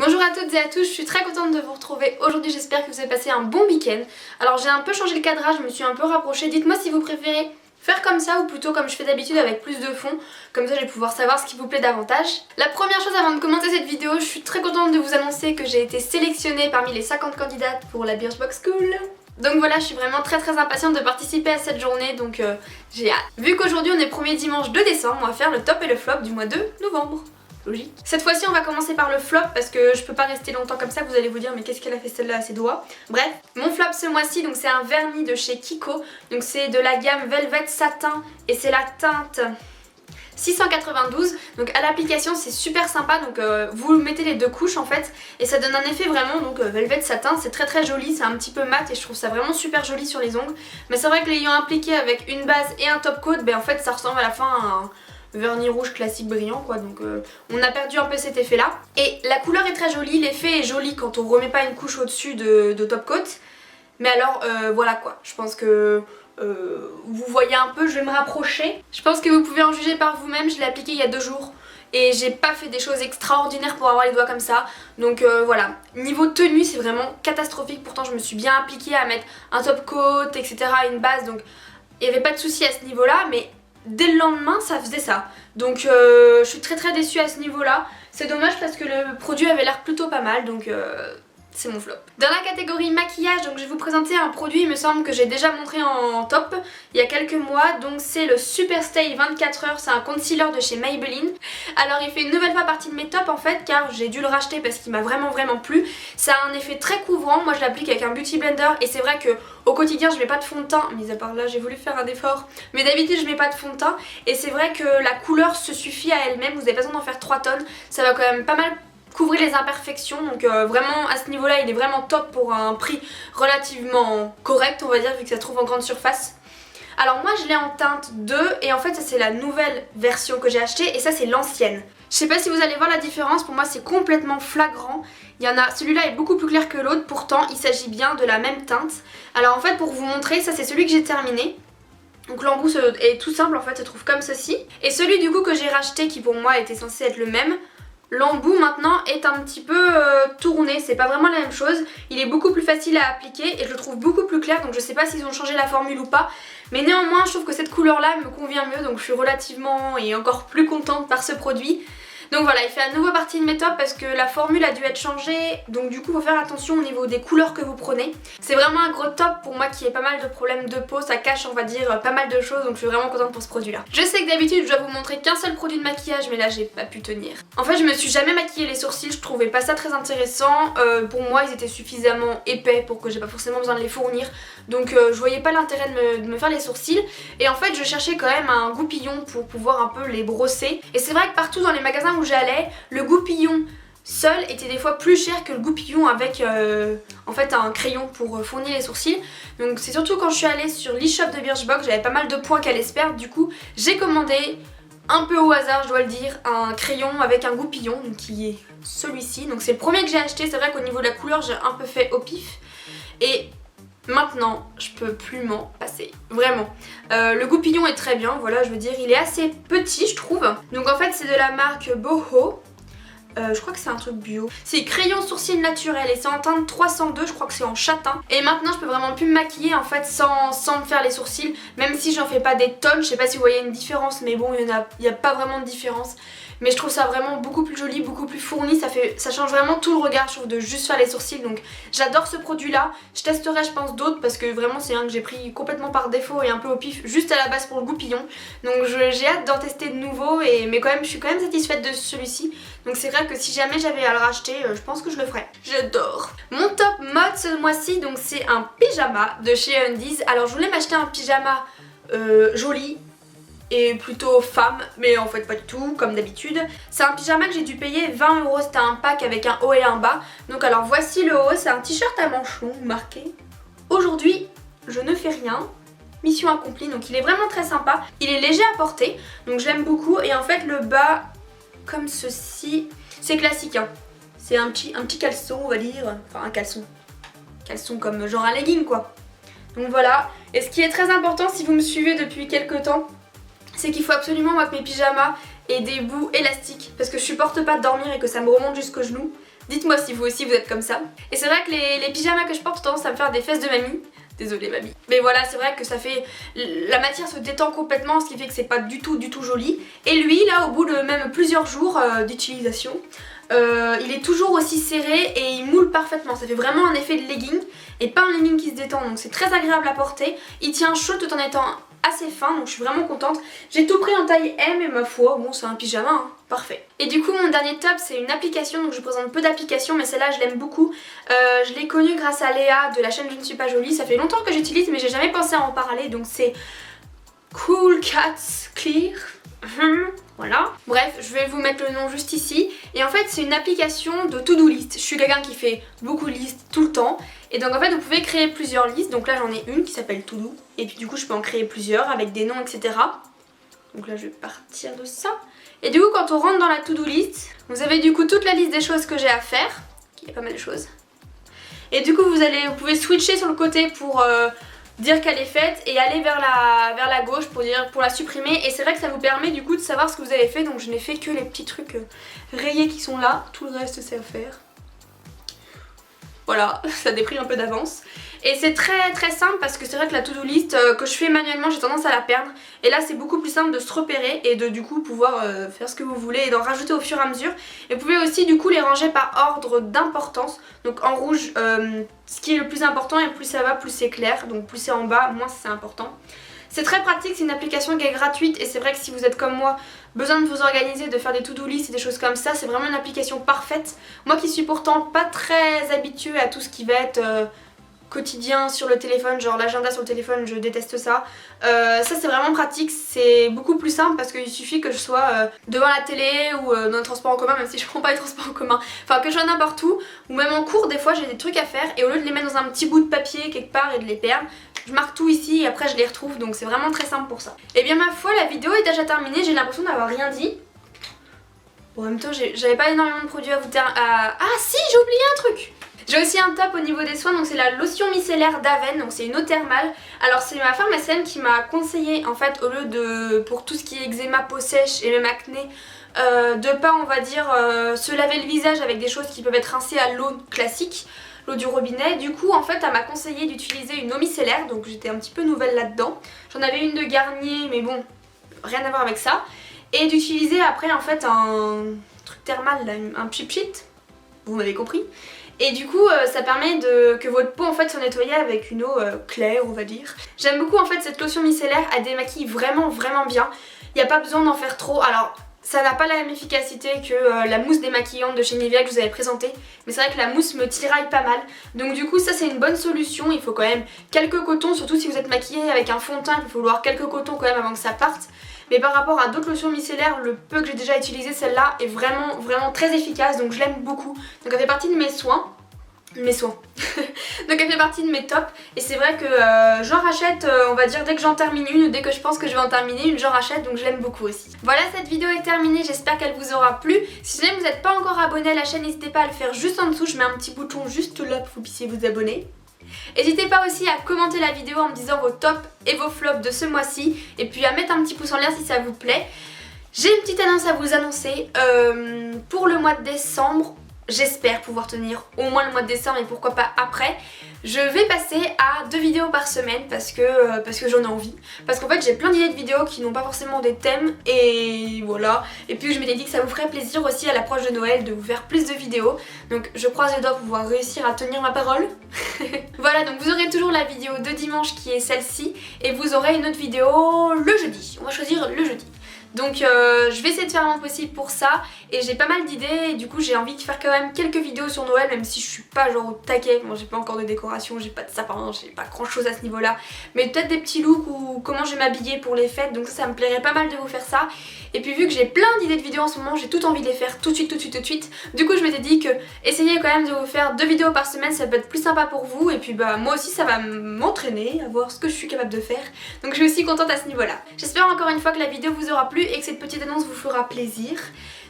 Bonjour à toutes et à tous, je suis très contente de vous retrouver aujourd'hui, j'espère que vous avez passé un bon week-end. Alors j'ai un peu changé le cadrage, je me suis un peu rapprochée, dites-moi si vous préférez faire comme ça ou plutôt comme je fais d'habitude avec plus de fond, comme ça je vais pouvoir savoir ce qui vous plaît davantage. La première chose avant de commencer cette vidéo, je suis très contente de vous annoncer que j'ai été sélectionnée parmi les 50 candidates pour la Birchbox School. Donc voilà, je suis vraiment très impatiente de participer à cette journée, donc j'ai hâte. Vu qu'aujourd'hui on est premier dimanche de décembre, on va faire le top et le flop du mois de novembre. Logique. Cette fois-ci on va commencer par le flop parce que je peux pas rester longtemps comme ça, vous allez vous dire mais qu'est-ce qu'elle a fait celle-là à ses doigts. Bref, mon flop ce mois-ci donc c'est un vernis de chez Kiko, donc c'est de la gamme Velvet Satin et c'est la teinte 692, donc à l'application c'est super sympa, donc vous mettez les deux couches en fait et ça donne un effet vraiment donc Velvet Satin, c'est très joli, c'est un petit peu mat et je trouve ça vraiment super joli sur les ongles, mais c'est vrai que l'ayant appliqué avec une base et un top coat, ben en fait ça ressemble à la fin à un vernis rouge classique brillant quoi, donc on a perdu un peu cet effet là. Et la couleur est très jolie, l'effet est joli quand on remet pas une couche au dessus de top coat, mais alors voilà quoi, je pense que vous voyez un peu, je vais me rapprocher. Je pense que vous pouvez en juger par vous-même, je l'ai appliqué il y a 2 jours et j'ai pas fait des choses extraordinaires pour avoir les doigts comme ça, donc voilà. Niveau tenue c'est vraiment catastrophique, pourtant je me suis bien appliquée à mettre un top coat etc, une base, donc il n'y avait pas de souci à ce niveau là, mais dès le lendemain ça faisait ça, donc je suis très déçue à ce niveau là. C'est dommage parce que le produit avait l'air plutôt pas mal, donc c'est mon flop. Dans la catégorie maquillage, donc je vais vous présenter un produit, il me semble que j'ai déjà montré en top il y a quelques mois, donc c'est le Super Stay 24 heures, c'est un concealer de chez Maybelline. Alors il fait une nouvelle fois partie de mes tops en fait, car j'ai dû le racheter parce qu'il m'a vraiment plu. Ça a un effet très couvrant, moi je l'applique avec un beauty blender et c'est vrai que au quotidien je mets pas de fond de teint, mis à part là j'ai voulu faire un effort, mais d'habitude je mets pas de fond de teint et c'est vrai que la couleur se suffit à elle-même, vous avez pas besoin d'en faire 3 tonnes, ça va quand même pas mal couvrir les imperfections, donc vraiment à ce niveau là il est vraiment top pour un prix relativement correct on va dire, vu que ça se trouve en grande surface. Alors moi je l'ai en teinte 2 et en fait ça c'est la nouvelle version que j'ai achetée et ça c'est l'ancienne. Je sais pas si vous allez voir la différence, pour moi c'est complètement flagrant. Il y en a, celui-là est beaucoup plus clair que l'autre, pourtant il s'agit bien de la même teinte. Alors en fait pour vous montrer, ça c'est celui que j'ai terminé. Donc l'embout est tout simple en fait, se trouve comme ceci. Et celui du coup que j'ai racheté qui pour moi était censé être le même, l'embout maintenant est un petit peu tourné, c'est pas vraiment la même chose. Il est beaucoup plus facile à appliquer et je le trouve beaucoup plus clair, donc je sais pas s'ils ont changé la formule ou pas. Mais néanmoins je trouve que cette couleur là me convient mieux, donc je suis relativement et encore plus contente par ce produit. Donc voilà, il fait à nouveau partie de mes tops parce que la formule a dû être changée, donc du coup faut faire attention au niveau des couleurs que vous prenez. C'est vraiment un gros top pour moi qui ai pas mal de problèmes de peau, ça cache on va dire pas mal de choses, donc je suis vraiment contente pour ce produit là. Je sais que d'habitude je dois vous montrer qu'un seul produit de maquillage, mais là j'ai pas pu tenir. En fait je me suis jamais maquillé les sourcils, je trouvais pas ça très intéressant, pour moi ils étaient suffisamment épais pour que j'ai pas forcément besoin de les fournir, donc je voyais pas l'intérêt de me faire les sourcils, et en fait je cherchais quand même un goupillon pour pouvoir un peu les brosser, et c'est vrai que partout dans les magasins où j'allais, le goupillon seul était des fois plus cher que le goupillon avec en fait un crayon pour fournir les sourcils. Donc c'est surtout quand je suis allée sur l'e-shop de Birchbox, j'avais pas mal de points qu'elle espère, du coup j'ai commandé un peu au hasard je dois le dire, un crayon avec un goupillon donc, qui est celui-ci. Donc c'est le premier que j'ai acheté, c'est vrai qu'au niveau de la couleur j'ai un peu fait au pif et maintenant je peux plus m'en passer, vraiment. Le goupillon est très bien, voilà, je veux dire il est assez petit je trouve. Donc en fait c'est de la marque Boho. Je crois que c'est un truc bio. C'est crayon sourcil naturel et c'est en teinte 302, je crois que c'est en châtain. Et maintenant je peux vraiment plus me maquiller en fait sans me faire les sourcils, même si j'en fais pas des tonnes. Je sais pas si vous voyez une différence, mais bon il y a pas vraiment de différence. Mais je trouve ça vraiment beaucoup plus joli, beaucoup plus fourni, ça change vraiment tout le regard je trouve de juste faire les sourcils, donc j'adore ce produit là. Je testerai je pense d'autres parce que vraiment c'est un que j'ai pris complètement par défaut et un peu au pif juste à la base pour le goupillon. Donc j'ai hâte d'en tester de nouveau, mais quand même je suis quand même satisfaite de celui-ci. Donc c'est vrai que si jamais j'avais à le racheter, je pense que je le ferais. J'adore. Mon top mode ce mois-ci, donc c'est un pyjama de chez Undies. Alors je voulais m'acheter un pyjama joli et plutôt femme, mais en fait pas du tout comme d'habitude. C'est un pyjama que j'ai dû payer 20 €, c'était un pack avec un haut et un bas. Donc alors voici le haut, c'est un t-shirt à manches longues marqué aujourd'hui je ne fais rien, mission accomplie. Donc il est vraiment très sympa, il est léger à porter donc je l'aime beaucoup. Et en fait le bas comme ceci, c'est classique hein. C'est un petit caleçon on va dire, enfin un caleçon comme genre un legging quoi. Donc voilà, et ce qui est très important si vous me suivez depuis quelques temps, c'est qu'il faut absolument moi que mes pyjamas aient des bouts élastiques parce que je supporte pas de dormir et que ça me remonte jusqu'aux genoux. Dites-moi si vous aussi vous êtes comme ça. Et c'est vrai que les pyjamas que je porte ont tendance à me faire des fesses de mamie. Désolée mamie. Mais voilà, c'est vrai que ça fait... La matière se détend complètement, ce qui fait que c'est pas du tout joli. Et lui, là, au bout de même plusieurs jours d'utilisation, il est toujours aussi serré et il moule parfaitement. Ça fait vraiment un effet de legging et pas un legging qui se détend. Donc c'est très agréable à porter. Il tient chaud tout en étant assez fin, donc je suis vraiment contente. J'ai tout pris en taille M et ma foi, bon c'est un pyjama, hein, parfait. Et du coup mon dernier top c'est une application, donc je vous présente peu d'applications mais celle-là je l'aime beaucoup. Je l'ai connue grâce à Léa de la chaîne Je ne suis pas jolie, ça fait longtemps que j'utilise mais j'ai jamais pensé à en parler, donc c'est Cool Cats Clear. Voilà. Bref, je vais vous mettre le nom juste ici. Et en fait, c'est une application de to-do list. Je suis quelqu'un qui fait beaucoup de listes tout le temps. Et donc en fait, vous pouvez créer plusieurs listes. Donc là, j'en ai une qui s'appelle To-do. Et puis du coup, je peux en créer plusieurs avec des noms, etc. Donc là, je vais partir de ça. Et du coup, quand on rentre dans la to-do list, vous avez du coup toute la liste des choses que j'ai à faire. Il y a pas mal de choses. Et du coup, vous pouvez switcher sur le côté pour... dire qu'elle est faite et aller vers la gauche pour la supprimer, et c'est vrai que ça vous permet du coup de savoir ce que vous avez fait. Donc je n'ai fait que les petits trucs rayés qui sont là, tout le reste c'est à faire. Voilà, ça déprime un peu d'avance. Et c'est très simple parce que c'est vrai que la to-do list que je fais manuellement, j'ai tendance à la perdre. Et là c'est beaucoup plus simple de se repérer et de du coup pouvoir faire ce que vous voulez et d'en rajouter au fur et à mesure. Et vous pouvez aussi du coup les ranger par ordre d'importance. Donc en rouge, ce qui est le plus important, et plus ça va, plus c'est clair. Donc plus c'est en bas, moins c'est important. C'est très pratique, c'est une application qui est gratuite et c'est vrai que si vous êtes comme moi, besoin de vous organiser, de faire des to-do list et des choses comme ça, c'est vraiment une application parfaite. Moi qui suis pourtant pas très habituée à tout ce qui va être quotidien sur le téléphone, genre l'agenda sur le téléphone, je déteste ça. Ça c'est vraiment pratique, c'est beaucoup plus simple parce qu'il suffit que je sois devant la télé ou dans les transports en commun, même si je prends pas les transports en commun, enfin que je sois n'importe où, ou même en cours, des fois j'ai des trucs à faire et au lieu de les mettre dans un petit bout de papier quelque part et de les perdre, je marque tout ici et après je les retrouve, donc c'est vraiment très simple pour ça. Et bien ma foi, la vidéo est déjà terminée, j'ai l'impression d'avoir rien dit. Bon, en même temps j'avais pas énormément de produits à vous dire. Ah si, j'ai oublié un truc. J'ai aussi un top au niveau des soins, donc c'est la lotion micellaire d'Aven, donc c'est une eau thermale. Alors c'est ma pharmacienne qui m'a conseillé en fait, au lieu de, pour tout ce qui est eczéma, peau sèche et même acné, de pas on va dire se laver le visage avec des choses qui peuvent être rincées à l'eau classique, l'eau du robinet. Du coup en fait elle m'a conseillé d'utiliser une eau micellaire, donc j'étais un petit peu nouvelle là-dedans. J'en avais une de Garnier mais bon, rien à voir avec ça. Et d'utiliser après en fait un truc thermal, là, un pchit, vous m'avez compris. Et du coup ça permet que votre peau en fait soit nettoyée avec une eau claire on va dire. J'aime beaucoup en fait cette lotion micellaire, elle démaquille vraiment bien. Il n'y a pas besoin d'en faire trop. Alors ça n'a pas la même efficacité que la mousse démaquillante de chez Nivea que je vous avais présentée. Mais c'est vrai que la mousse me tiraille pas mal. Donc du coup ça c'est une bonne solution. Il faut quand même quelques cotons, surtout si vous êtes maquillée avec un fond de teint, il faut falloir quelques cotons quand même avant que ça parte. Mais par rapport à d'autres lotions micellaires, le peu que j'ai déjà utilisé, celle-là est vraiment très efficace, donc je l'aime beaucoup. Donc elle fait partie de mes soins. Donc elle fait partie de mes tops. Et c'est vrai que j'en rachète, on va dire dès que j'en termine une, ou dès que je pense que je vais en terminer une, j'en rachète, donc je l'aime beaucoup aussi. Voilà, cette vidéo est terminée, j'espère qu'elle vous aura plu. Si jamais vous n'êtes pas encore abonné à la chaîne, n'hésitez pas à le faire juste en dessous, je mets un petit bouton juste là pour que vous puissiez vous abonner. N'hésitez pas aussi à commenter la vidéo en me disant vos tops et vos flops de ce mois-ci, et puis à mettre un petit pouce en l'air si ça vous plaît. J'ai une petite annonce à vous annoncer. Pour le mois de décembre, j'espère pouvoir tenir au moins le mois de décembre et pourquoi pas après. Je vais passer à 2 vidéos par semaine parce que j'en ai envie. Parce qu'en fait j'ai plein d'idées de vidéos qui n'ont pas forcément des thèmes et voilà. Et puis je m'étais dit que ça vous ferait plaisir aussi à l'approche de Noël de vous faire plus de vidéos. Donc je croise les doigts pour pouvoir réussir à tenir ma parole. Voilà, donc vous aurez toujours la vidéo de dimanche qui est celle-ci. Et vous aurez une autre vidéo le jeudi. On va choisir le jeudi. Donc je vais essayer de faire mon possible pour ça et j'ai pas mal d'idées et du coup j'ai envie de faire quand même quelques vidéos sur Noël, même si je suis pas genre au taquet. Bon, j'ai pas encore de décoration, j'ai pas de sapin, j'ai pas grand chose à ce niveau là, mais peut-être des petits looks ou comment je vais m'habiller pour les fêtes, donc ça me plairait pas mal de vous faire ça. Et puis vu que j'ai plein d'idées de vidéos en ce moment, j'ai tout envie de les faire tout de suite. Du coup je m'étais dit que essayez quand même de vous faire 2 vidéos par semaine, ça peut être plus sympa pour vous et puis bah moi aussi ça va m'entraîner à voir ce que je suis capable de faire. Donc je suis aussi contente à ce niveau là. J'espère encore une fois que la vidéo vous aura plu et que cette petite annonce vous fera plaisir.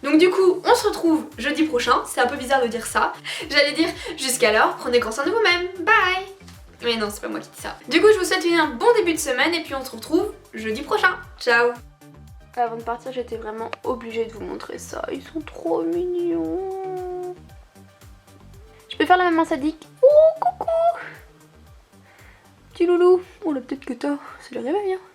Donc du coup on se retrouve jeudi prochain, c'est un peu bizarre de dire ça. J'allais dire jusqu'alors, prenez grand soin de vous-même, bye. Mais non, c'est pas moi qui dis ça. Du coup je vous souhaite un bon début de semaine et puis on se retrouve jeudi prochain. Ciao. Avant de partir j'étais vraiment obligée de vous montrer ça, ils sont trop mignons. peux faire la maman sadique. Oh coucou. Petit loulou. Oh la tête que t'as, c'est le réveil hein.